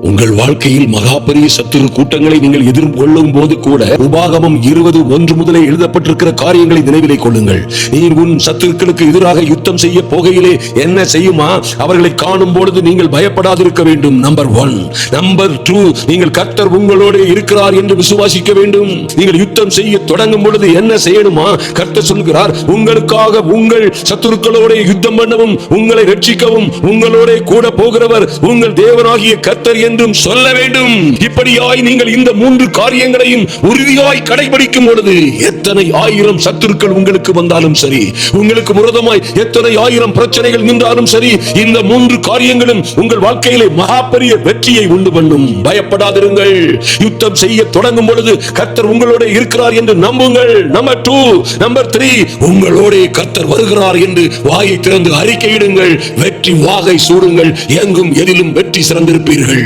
உங்கள் வாழ்க்கையில் மகா பெரிய சத்துரு கூட்டங்களை நீங்கள் எதிர்கொள்ளும் போது கூட உபாகமம் 20:1 முதலே எழுதப்பட்டிருக்கிற காரியங்களை நினைவிலே கொள்ளுங்கள். நீ உன் சத்துருக்களுக்கு எதிராக யுத்தம் செய்ய போகையிலே என்ன செய்யுமா? அவர்களை காணும் பொழுது நீங்கள் பயப்படாதிருக்க வேண்டும். நம்பர் 1. நம்பர் 2, நீங்கள் கர்த்தர் உங்களோடு இருக்கிறார் என்று விசுவாசிக்க வேண்டும். நீங்கள் யுத்தம் செய்ய தொடங்கும் பொழுது என்ன செய்யணுமா? கர்த்தர் சொல்கிறார், உங்களுக்காக உங்கள் சத்துருக்களோட யுத்தம் பண்ணவும், உங்களை ரட்சிக்கவும் உங்களோட கூட போகிறவர் உங்கள் தேவனாகிய கர்த்தர் என்றும் சொல்ல வேண்டும். இப்படியாய் நீங்கள் இந்த 3 காரியங்களையும் உறுதியாய் கடைபிடிக்கும் பொழுது எத்தனை ஆயிரம் சத்துருக்கள் உங்களுக்கு வந்தாலும் சரி, உங்களுக்கு விரோதமாய் எத்தனை ஆயிரம் பிரச்சனைகள் நின்றாலும் சரி, இந்த 3 காரியங்களும் உங்கள் வாழ்க்கையிலே மகா பெரிய வெற்றியை உண்டு பண்ணும். பயப்படாதிருங்கள். யுத்தம் செய்ய தொடங்கும் பொழுது கர்த்தர் உங்களோட இருக்கிறார் என்று நம்புங்கள். நம்பர் 2. நம்பர் 3, உங்களோட கர்த்தர் வருகிறார் என்று வாயை திறந்து அறிக்கையிடுங்கள். வெற்றி வாகை சூடுங்கள். எங்கும் எதிலும் வெற்றி சிறந்திருப்பீர்கள்.